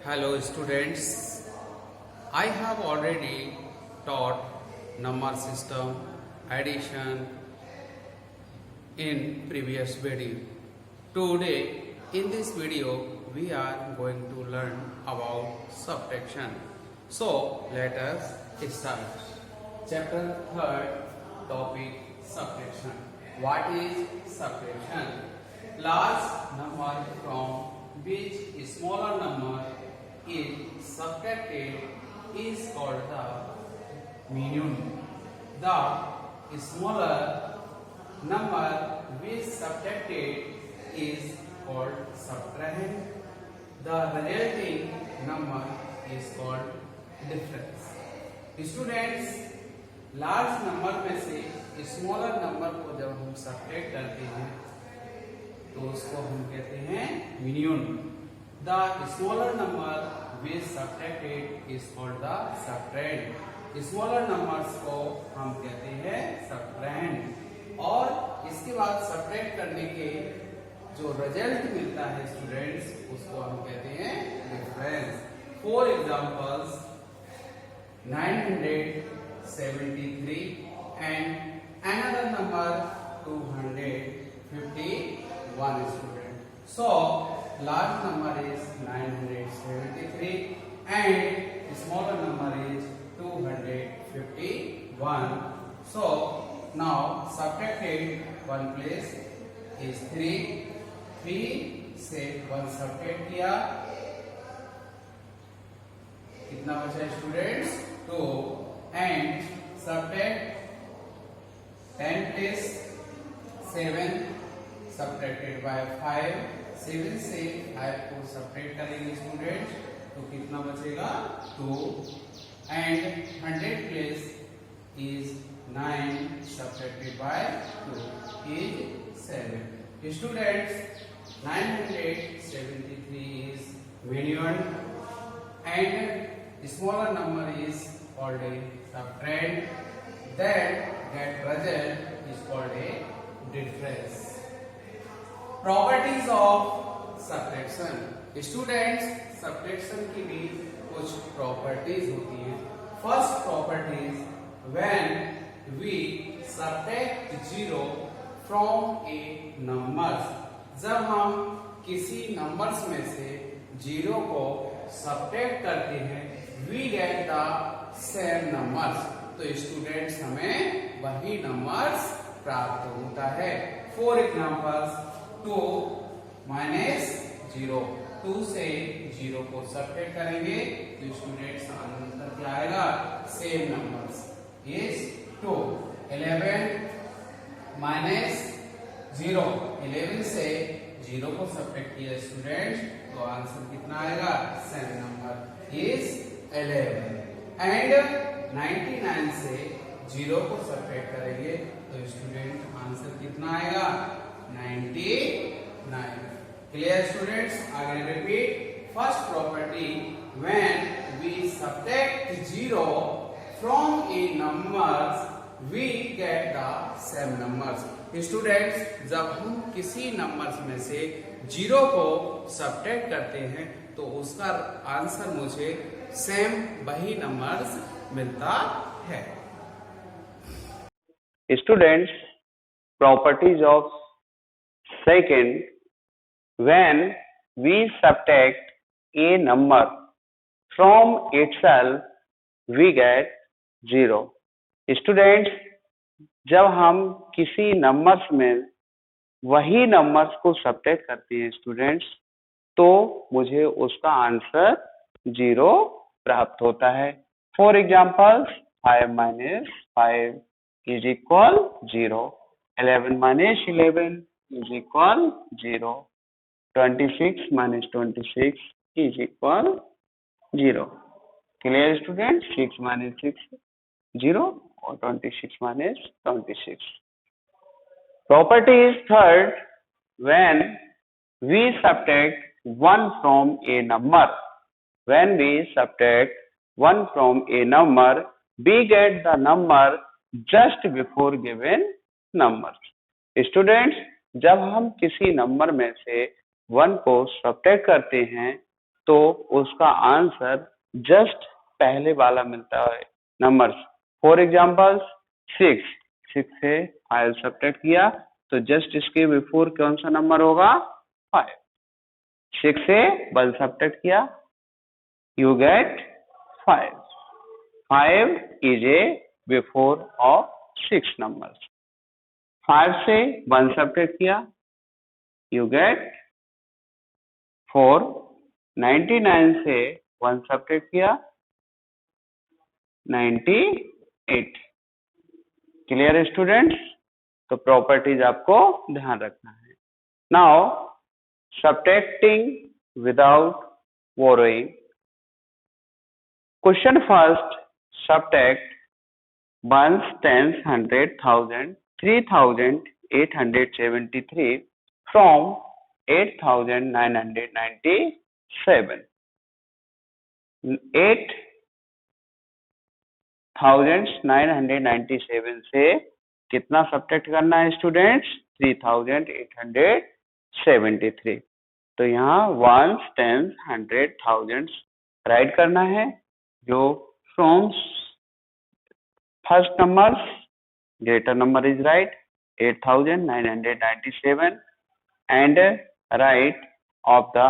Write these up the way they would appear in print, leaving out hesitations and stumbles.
Hello students, I have already taught number system addition in previous video. Today in this video we are going to learn about subtraction. So let us start. Chapter 3rd topic subtraction. What is subtraction? Large number from which smaller number is subtracted is called the median. The smaller number which subtracted is called subtrahend. The resulting number is called difference. Students, large number में से smaller number को जब हम subtract करते हैं तो उसको हम कहते हैं median. The smaller number which subtracted is called the subtrahend. Smaller numbers को हम कहते हैं सबट्रेंड. और इसके बाद सब्ट्रैक्ट करने के जो रिजल्ट मिलता है स्टूडेंट्स उसको हम कहते हैं difference. For examples 973 and another number 251 student. So large number is 973 and smaller number is 251. So now subtracted one place is 3 से 1 subtract किया, कितना बचा students 2 and subtract 10 place 7 subtracted by 5. 7 से 5 को subtract करेंगे स्टूडेंट्स तो कितना बचेगा 2 and 100 place is 9 subtracted by 2 is 7. Students, 973 is median and smaller number is called a subtrahend. That result is called a difference. Properties of subtraction. Students, subtraction की भी कुछ properties होती हैं. First property is when we subtract 0 from a numbers. जब हम किसी numbers में से 0 को subtract करते हैं we get the same numbers. तो स्टूडेंट्स हमें वही नंबर्स प्राप्त होता है. For examples 2 minus 0. 2 से 0 को सब्ट्रैक्ट करेंगे तो स्टूडेंट्स आंसर क्या आएगा सेम नंबर्स इज 2. 11 माइनस 0. 11 से 0 को सब्ट्रैक्ट किया स्टूडेंट्स तो आंसर कितना आएगा सेम नंबर इज 11. एंड 99 से 0 को सब्ट्रैक्ट करेंगे तो स्टूडेंट आंसर कितना आएगा 99. Clear students. आगे repeat. First property when we subtract 0 from a numbers we get the same numbers. Students, जब हम किसी नंबर्स में से 0 को सब्ट्रैक्ट करते हैं तो उसका आंसर मुझे सेम वही नंबर्स मिलता है. Students, properties of second when we subtract a number from itself we get 0. Students, जब हम किसी नंबर्स में वही नंबर्स को सब्ट्रैक्ट करते हैं स्टूडेंट्स तो मुझे उसका आंसर 0 प्राप्त होता है. For example 5 minus 5 is equal 0. 11 minus 11 is equal 0. 26 minus 26 is equal 0. Clear student. 6 minus 6 0 और 26 minus 26. Property is third when we subtract 1 from a number. When we subtract 1 from a number, we get the number just before given numbers. Students, जब हम किसी number में से 1 को subtract करते हैं तो तो उसका आंसर जस्ट पहले वाला मिलता है नंबर्स। फॉर एग्जाम्पल 6 से 5 सब्ट्रैक्ट किया तो जस्ट इसके बिफोर कौन सा नंबर होगा 5। 6 से 1 सब्ट्रैक्ट किया you get 5. 5 is a before of 6 numbers. 5 से 1 सब्ट्रैक्ट किया you get 4. 99 से 1 सब्ट्रैक्ट किया 98. Clear students? तो प्रॉपर्टीज आपको ध्यान रखना है। Now subtracting without borrowing. Question first, subtract ones, tens, hundred, thousand, 3,873 from 8,997. 8,997 से कितना सब्ट्रैक्ट करना है स्टूडेंट्स? 3,873। तो यहाँ ones, tens, hundred, thousands write करना है। जो from first number greater number is right 8,997 and right of the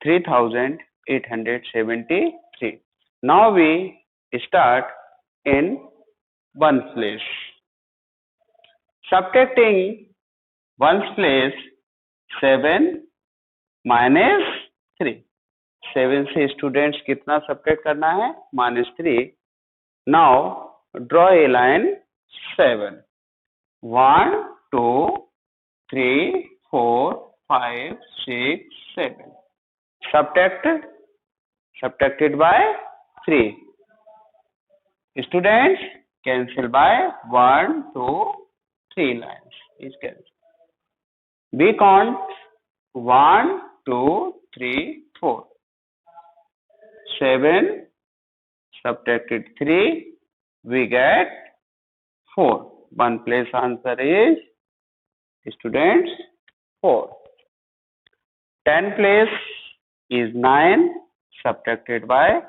3,873. Now we start in ones place. Subtracting ones place 7 minus 3. 7 से स्टूडेंट्स कितना सब्ट्रैक्ट करना है? -3. Now draw a line 7. 1 2 3 4 5 6 7. Subtracted by 3. Students cancel by 1 2 3 lines is cancelled. We count 1 2 3 4. 7 subtracted 3 we get 4. One place answer is students 4. 10 place is 9 subtracted by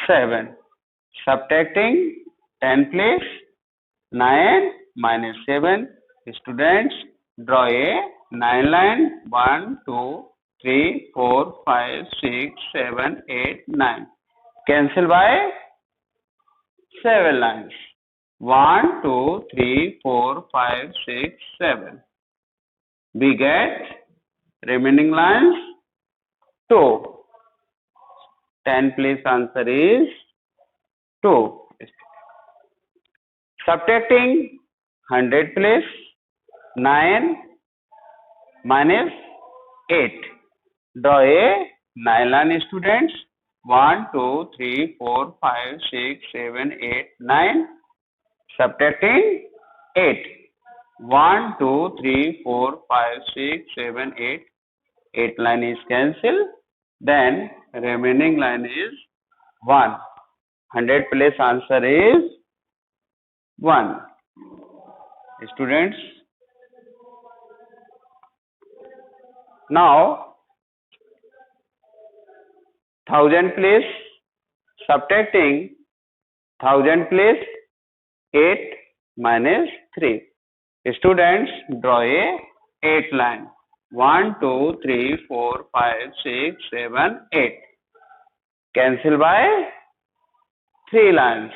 7. Subtracting 10 place 9 minus 7. Students draw a 9 line 1 2 3 4 5 6 7 8 9. Cancel by 7 lines. 1 2 3 4 5 6 7. We get remaining lines 2. 10 place answer is 2. Subtracting 100 place 9 minus 8. Draw a 9 line students. 1 2 3 4 5 6 7 8 9. Subtracting 8. 1 2 3 4 5 6 7 8. 8 line is cancelled. Then remaining line is 1. 100 place answer is 1. Students, now 1000 place subtracting 1000 place 8 minus 3. Students draw a 8 line. 1 2 3 4 5 6 7 8. Cancel by 3 lines.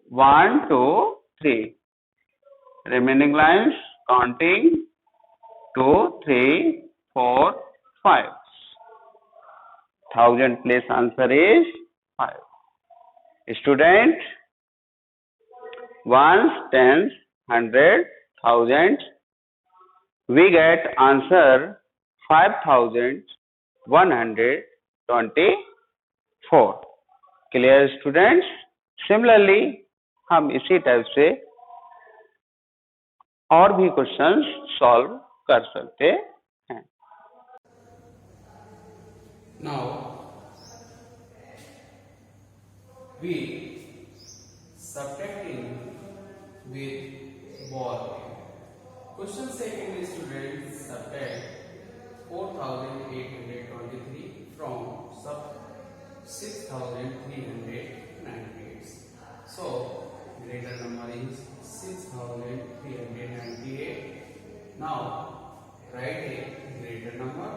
1 2 3. Remaining lines counting 2 3 4 5. 1000 place answer is 5. Student, ones, tens, hundred, thousands, we get answer 5124. Clear students? Similarly हम इसी type से और भी questions solve कर सकते हैं। Now we subtracting with borrowing. Question second, students subtract 4,823 from sub 6,398. So greater number is 6,398. Now write a greater number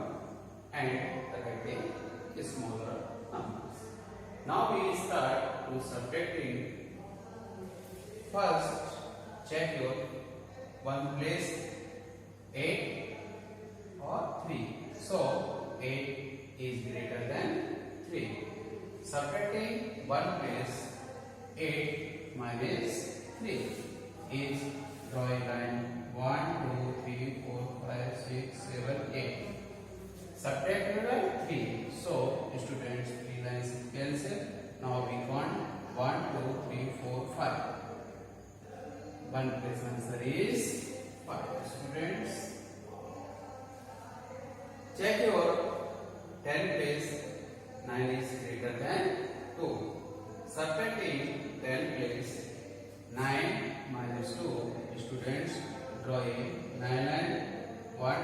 and write a smaller numbers. Now we start to subtracting. First, check your one place 8 or 3. So 8 is greater than 3. Subtracting one place 8 minus 3 is draw a line 1, 2, 3, 4, 5, 6, 7, 8. Subtract by 3. So students, 3 lines cancel. Now we count 1, 2, 3, 4, 5. One place answer is 5. Students, check your 10 place. 9 is greater than 2. Subtracting 10 place 9 minus 2. Students, draw a 9 line 1,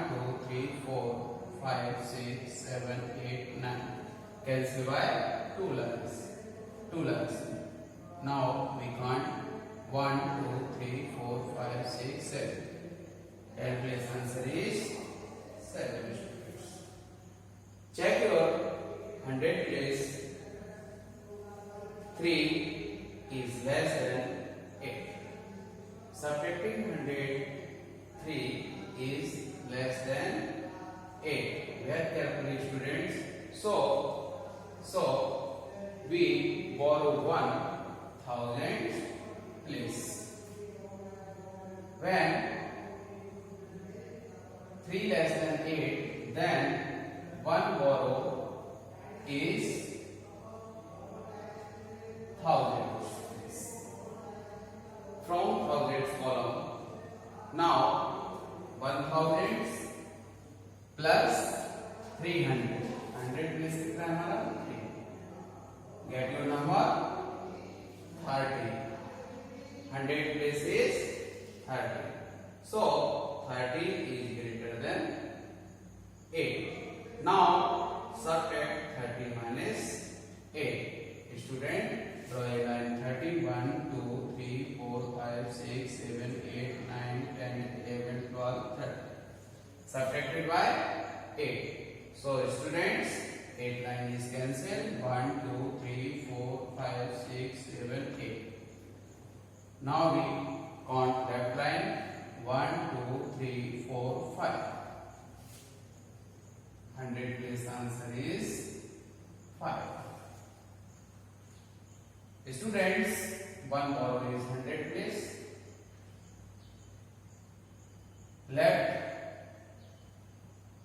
2, 3, 4, 5, 6, 7, 8, 9. Cancel by 2 lines. 2 lines. Now we count 1, 2, 3, 4, 5, 6, 7. 10 place answer is 7. Students, check your 100 place. 3 is less than 8. Subtracting 100, 3 is less than 8. Very carefully, students. So we borrow 1,000 place. When 3 less than 8, then 1 borrow is 1,000 from 1,000 column. Now 1,000 plus 300. 100 plus कितना हमारा 3. Get your number 30. 100 place is 30. So 30 is greater than 8. Now subtract 30 minus 8. Student, draw a line 30. 1, 2, 3, 4, 5, 6, 7, 8, 9, 10, 11, 12, 13. Subtracted by 8. So students, 8 line is cancelled. 1, 2, 3, 4, 5, 6, 7, 8. Now we count left line 1, 2, 3, 4, 5. 100 place answer is 5. Students, 1 borrow is 100 place. Left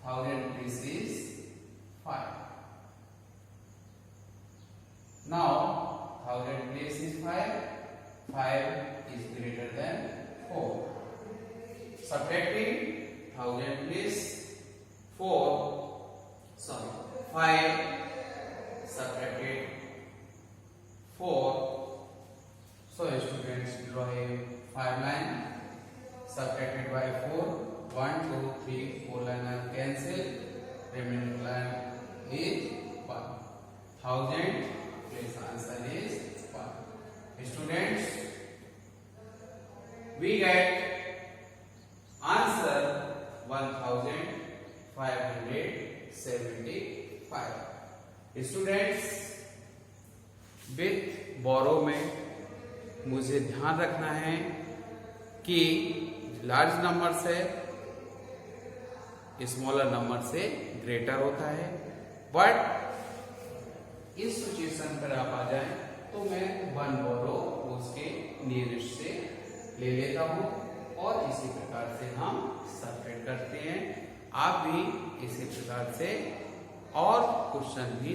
1,000 place is 5. Now 1,000 place is 5. 5 is greater than 4. Subtracting 1,000 place 5 subtracted 4. So students, draw a 5 line. Subtracted by 4. 1, 2, 3, 4 line are cancelled. Remaining line is 1. 1,000 place answer is 1. Students, we get answer 1,575. Students, with बोरो में मुझे ध्यान रखना है कि large number से smaller number से greater होता है, बट इस सिचुएशन पर आप आ जाए तो मैं 1 बोरो उसके नियरेस्ट से ले लेता हूं और इसी प्रकार से हम सब्ट्रैक्ट करते हैं. आप भी इसी प्रकार से और क्वेश्चन भी